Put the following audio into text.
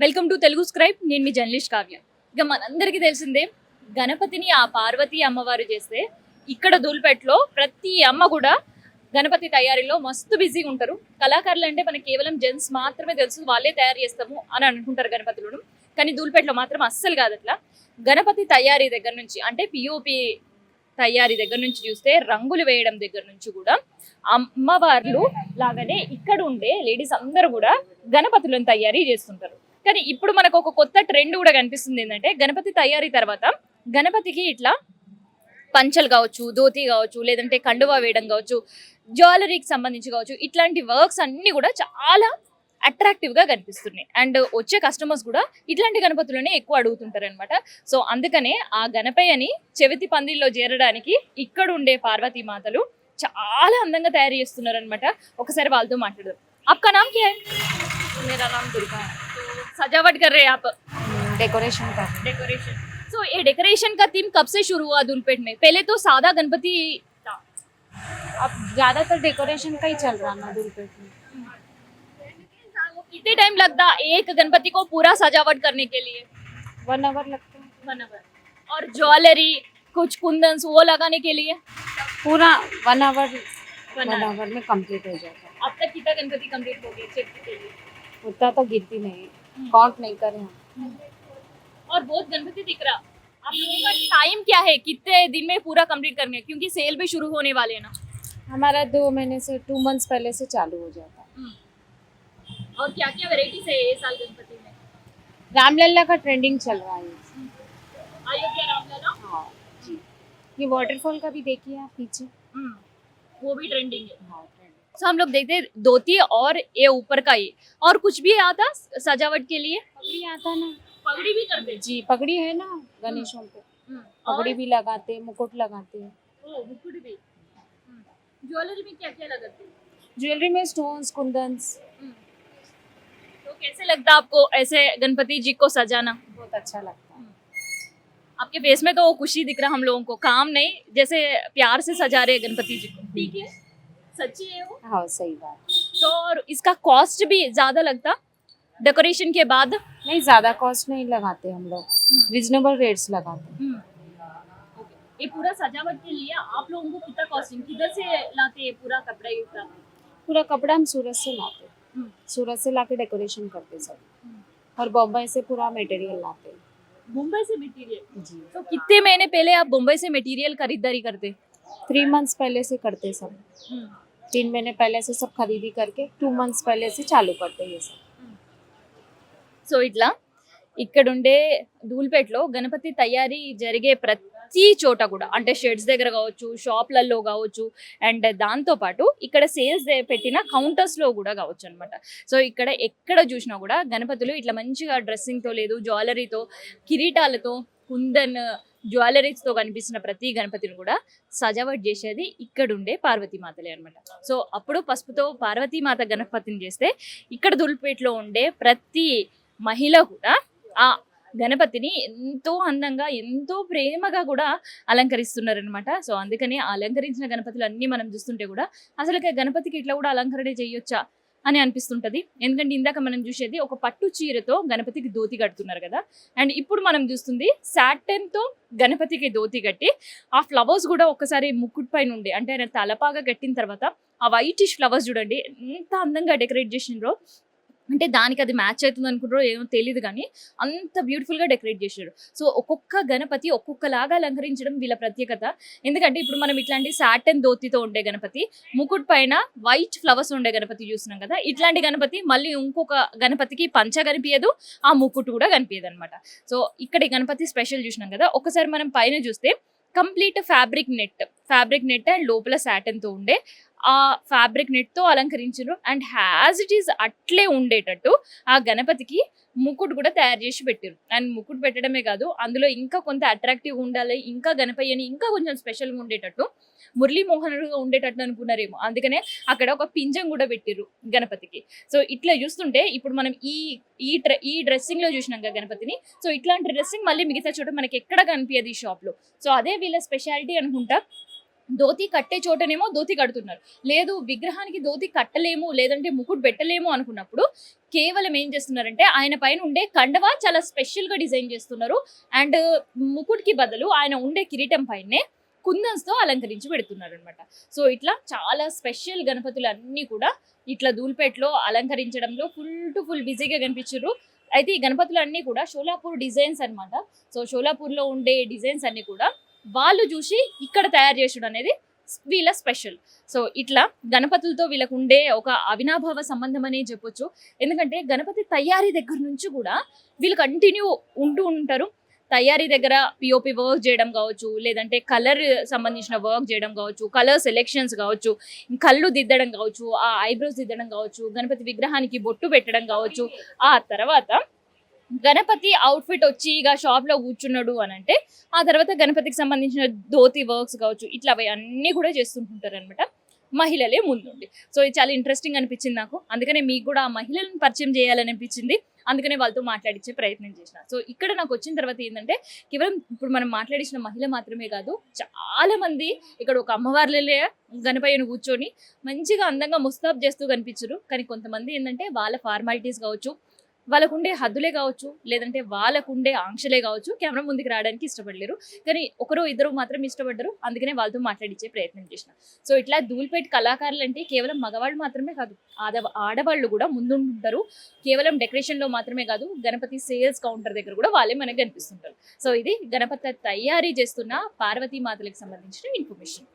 Welcome to Telugu scribe. నేను మీ journalist Kavya. ఇక మనందరికీ తెలిసిందే, గణపతిని ఆ పార్వతీ అమ్మవారు చేస్తే ఇక్కడ దూల్పేటలో ప్రతి అమ్మ కూడా గణపతి తయారీలో మస్తు బిజీగా ఉంటారు. కళాకారులు అంటే మనకి కేవలం జెంట్స్ మాత్రమే తెలుసు, వాళ్ళే తయారు చేస్తాము అని అనుకుంటారు గణపతులను. కానీ దూల్పేటలో మాత్రం అస్సలు కాదు అట్లా. గణపతి తయారీ దగ్గర నుంచి అంటే పిఓపి తయారీ దగ్గర నుంచి చూస్తే, రంగులు వేయడం దగ్గర నుంచి కూడా అమ్మవార్లు లాగానే ఇక్కడ ఉండే లేడీస్ అందరూ కూడా గణపతులను తయారీ చేస్తుంటారు. కానీ ఇప్పుడు మనకు ఒక కొత్త ట్రెండ్ కూడా కనిపిస్తుంది. ఏంటంటే గణపతి తయారీ తర్వాత గణపతికి ఇట్లా పంచలు కావచ్చు, ధోతి కావచ్చు, లేదంటే కండువా వేయడం కావచ్చు, జ్యువెలరీకి సంబంధించి కావచ్చు, ఇట్లాంటి వర్క్స్ అన్ని కూడా చాలా అట్రాక్టివ్ గా కనిపిస్తున్నాయి. అండ్ వచ్చే కస్టమర్స్ కూడా ఇట్లాంటి గణపతులనే ఎక్కువ అడుగుతుంటారు అనమాట. సో అందుకనే ఆ గణపయ్యని చెవితి పందిల్లో చేరడానికి ఇక్కడ ఉండే పార్వతీ మాతలు చాలా అందంగా తయారు చేస్తున్నారు అనమాట. ఒకసారి వాళ్ళతో మాట్లాడదాం. आपका नाम क्या है? मेरा नाम दुर्गा है। सजावट कर रहे हैं आप? डेकोरेशन कर रहे डेकोरेशन. सो ये डेकोरेशन का थीम कब से शुरू हुआ दुलपेट में? पहले तो सादा गणपति था. हैं। अब ज्यादातर डेकोरेशन का ही चल रहा है ना दुलपेट में। कितने टाइम लगता एक गणपति को पूरा सजावट करने के लिए? 1 आवर लगता है। 1 आवर. और ज्वेलरी कुछ कुंदन वो लगाने के लिए पूरा 1 आवर 1 1 आवर. आवर में कंप्लीट हो जाता है। अब तक कितना गणपति कंप्लीट हो गया चेक के लिए? उतना तो गिनती नहीं, काउंट नहीं करे हम। और बहुत गणपति दिख रहा. आप लोगों का टाइम क्या है, कितने दिन में पूरा कंप्लीट करने? क्योंकि सेल भी शुरू होने वाले हैं ना. हमारा 2 महीने से 2 मंथ्स पहले से चालू हो जाता है। और क्या क्या वेराइटीज है ये साल गणपति में? रामलला का ट्रेंडिंग चल रहा है। अयोध्या रामलला. हाँ जी, ये वाटरफॉल का भी देखिए आप पीछे। वो भी ट्रेंडिंग है. हाँ, तो हम लोग देखते हैं धोती और ये ऊपर का ही. और कुछ भी आता सजावट के लिए? पगड़ी आता ना पगड़ी भी करते हैं. जी, पगड़ी है ना गणेशों पे, पगड़ी भी लगाते, मुकुट लगाते। मुकुट भी. ज्वेलरी में क्या क्या लगाते हैं? ज्वेलरी में स्टोन्स, कुंदन्स। तो कैसे लगता है आपको ऐसे गणपति जी को सजाना? बहुत अच्छा लगता है। आपके फेस में तो वो खुशी दिख रहा हम लोगों को, काम नहीं, जैसे प्यार से सजा रहे हैं गणपति जी को. ठीक है, सच्ची है वो. हाँ सही बात। तो और इसका कॉस्ट भी ज्यादा लगता डेकोरेशन के बाद? नहीं, ज्यादा कॉस्ट नहीं लगाते हम लोग, रिजनेबल रेट्स लगाते हैं। ये पूरा सजावट के लिए आप लोगों को कितना कॉस्टिंग, किधर से लाते हैं पूरा कपड़ा? ये पूरा कपड़ा हम सूरत से लाते हैं, सूरत से लाके डेकोरेशन करते सब, और बॉम्बे से पूरा मटेरियल लाते हैं। मुंबई से मटेरियल. जी, तो कितने महीने पहले आप मुंबई से मटेरियल खरीदारी करते? 3 मंथ्स पहले से करते सब, 3 महीने पहले से सब खरीदी करके 2 मंथ्स पहले से चालू करते ये सब। సో ఇట్లా ఇక్కడుండే ధూల్పేటలో గణపతి తయారీ జరిగే ప్రతి చోట కూడా, అంటే షెడ్స్ దగ్గర కావచ్చు, షాప్లలో కావచ్చు, అండ్ దాంతోపాటు ఇక్కడ సేల్స్ పెట్టిన కౌంటర్స్లో కూడా కావచ్చు అనమాట. సో ఇక్కడ ఎక్కడ చూసినా కూడా గణపతులు ఇట్లా మంచిగా డ్రెస్సింగ్తో, లేదు జ్యువెలరీతో, కిరీటాలతో, కుందన్ జ్యువెలరీస్తో కనిపిస్తున్న ప్రతి గణపతిని కూడా సజావట్ చేసేది ఇక్కడుండే పార్వతీమాతలే అనమాట. సో అప్పుడు పసుపుతో పార్వతీమాత గణపతిని చేస్తే ఇక్కడ ధూల్పేటలో ఉండే ప్రతి మహిళ కూడా ఆ గణపతిని ఎంతో అందంగా, ఎంతో ప్రేమగా కూడా అలంకరిస్తున్నారనమాట. సో అందుకని ఆ అలంకరించిన గణపతులు అన్నీ మనం చూస్తుంటే కూడా అసలు గణపతికి ఇట్లా కూడా అలంకరణ చేయొచ్చా అని అనిపిస్తుంటది. ఎందుకంటే ఇందాక మనం చూసేది ఒక పట్టు చీరతో గణపతికి ధోతి కడుతున్నారు కదా, అండ్ ఇప్పుడు మనం చూస్తుంది సాటన్తో గణపతికి ధోతి కట్టి ఆ ఫ్లవర్స్ కూడా ఒక్కసారి ముక్కుట్ పైన ఉండే, అంటే ఆయన తలపాగా కట్టిన తర్వాత ఆ వైటిష్ ఫ్లవర్స్ చూడండి ఎంత అందంగా డెకరేట్ చేసినారో. అంటే దానికి అది మ్యాచ్ అవుతుంది అనుకుంటారో ఏమో తెలియదు, కానీ అంత బ్యూటిఫుల్గా డెకరేట్ చేశారు. సో ఒక్కొక్క గణపతి ఒక్కొక్కలాగా అలంకరించడం వీళ్ళ ప్రత్యేకత. ఎందుకంటే ఇప్పుడు మనం ఇట్లాంటి సాటన్ ధోతితో ఉండే గణపతి, ముకుట్ పైన వైట్ ఫ్లవర్స్ ఉండే గణపతి చూస్తున్నాం కదా, ఇట్లాంటి గణపతి మళ్ళీ ఇంకొక గణపతికి పంచ కనిపించదు, ఆ ముకుట్ కూడా కనిపించదు అనమాట. సో ఇక్కడ ఈ గణపతి స్పెషల్ చూసినాం కదా, ఒకసారి మనం పైన చూస్తే కంప్లీట్ ఫ్యాబ్రిక్ నెట్ అండ్ లోపల సాటన్తో ఉండే ఆ ఫ్యాబ్రిక్ నెట్తో అలంకరించారు. అండ్ హ్యాజ్ ఇట్ ఈస్ అట్లే ఉండేటట్టు ఆ గణపతికి ముకుట్ కూడా తయారు చేసి పెట్టారు. అండ్ ముకుట్ పెట్టడమే కాదు, అందులో ఇంకా కొంత అట్రాక్టివ్గా ఉండాలి, ఇంకా గణపయ్యని ఇంకా కొంచెం స్పెషల్గా ఉండేటట్టు, మురళీమోహనుడుగా ఉండేటట్టు అనుకున్నారేమో, అందుకనే అక్కడ ఒక పింజం కూడా పెట్టిర్రు గణపతికి. సో ఇట్లా చూస్తుంటే ఇప్పుడు మనం ఈ డ్రెస్సింగ్లో చూసినాం కదా గణపతిని. సో ఇట్లాంటి డ్రెస్సింగ్ మళ్ళీ మిగతా చోట మనకి ఎక్కడ కనిపించదు ఈ షాప్లో. సో అదే వీళ్ళ స్పెషాలిటీ అనుకుంటా. ధోతి కట్టే చోటనేమో ధోతి కడుతున్నారు. లేదు విగ్రహానికి ధోతి కట్టలేము, లేదంటే ముకుట్ పెట్టలేము అనుకున్నప్పుడు కేవలం ఏం చేస్తున్నారంటే ఆయన పైన ఉండే కండవ చాలా స్పెషల్‌గా డిజైన్ చేస్తున్నారు. అండ్ ముకుట్‌కి బదులు ఆయన ఉండే కిరీటం పైనే కుందన్స్‌తో అలంకరించి పెడుతున్నారనమాట. సో, ఇట్లా చాలా స్పెషల్ గణపతులన్నీ కూడా ఇట్లా ధూల్‌పేటలో అలంకరించడంలో ఫుల్ టు ఫుల్ బిజీగా కనిపించిర్రు. అయితే ఈ గణపతులన్నీ కూడా షోలాపూర్ డిజైన్స్ అన్నమాట. సో, షోలాపూర్‌లో ఉండే డిజైన్స్ అన్నీ కూడా వాళ్ళు చూసి ఇక్కడ తయారు చేసుడు అనేది వీళ్ళ స్పెషల్. సో, ఇట్లా గణపతులతో వీళ్ళకు ఉండే ఒక అవినాభావ సంబంధం అనే చెప్పొచ్చు. ఎందుకంటే గణపతి తయారీ దగ్గర నుంచి కూడా వీళ్ళు కంటిన్యూ ఉంటూ ఉంటారు. తయారీ దగ్గర పిఓపి వర్క్ చేయడం కావచ్చు, లేదంటే కలర్ సంబంధించిన వర్క్ చేయడం కావచ్చు, కలర్ సెలెక్షన్స్ కావచ్చు, కళ్ళు దిద్దడం కావచ్చు, ఆ ఐబ్రోస్ దిద్దడం కావచ్చు, గణపతి విగ్రహానికి బొట్టు పెట్టడం కావచ్చు. ఆ తర్వాత గణపతి అవుట్‌ఫిట్ వచ్చి ఇగ షాప్‌లో కూర్చున్నాడు అనంటే, ఆ తర్వాత గణపతికి సంబంధించిన ధోతి వర్క్స్ కావచ్చు, ఇట్లా అవన్నీ కూడా చేస్తుంటుంటారనమాట. మహిళలే ముందుండి. సో, ఇది చాలా ఇంట్రెస్టింగ్ అనిపించింది నాకు. అందుకనే మీకు కూడా ఆ మహిళలను పరిచయం చేయాలని అనిపించింది. అందుకనే వాళ్ళతో మాట్లాడించే ప్రయత్నం చేసిన. సో, ఇక్కడ నాకొచ్చిన తర్వాత ఏందంటే, కేవలం ఇప్పుడు మనం మాట్లాడించిన మహిళ మాత్రమే కాదు, చాలా మంది ఇక్కడ ఒక అమ్మవార్లలే గణపయ్యను కూర్చొని మంచిగా అందంగా ముస్తాబు చేస్తూ కనిపించరు. కానీ కొంతమంది ఏందంటే వాళ్ళ ఫార్మాలిటీస్ కావచ్చు, వాళ్ళకుండే హద్దులే కావచ్చు, లేదంటే వాళ్ళకుండే ఆంక్షలే కావచ్చు, కెమెరా ముందుకు రావడానికి ఇష్టపడలేరు. కానీ ఒకరో ఇద్దరు మాత్రం ఇష్టపడ్డరు. అందుకనే వాళ్ళతో మాట్లాడించే ప్రయత్నం చేసిన. సో, ఇట్లా ధూల్‌పేట్ కళాకారులంటే కేవలం మగవాళ్ళు మాత్రమే కాదు, ఆడవాళ్ళు కూడా ముందుంటారు. కేవలం డెకరేషన్‌లో మాత్రమే కాదు, గణపతి సేల్స్ కౌంటర్ దగ్గర కూడా వాళ్ళే మనకు కనిపిస్తుంటారు. సో, ఇది గణపతి తయారీ చేస్తున్న పార్వతీ మాతలకు సంబంధించిన ఇన్ఫర్మేషన్.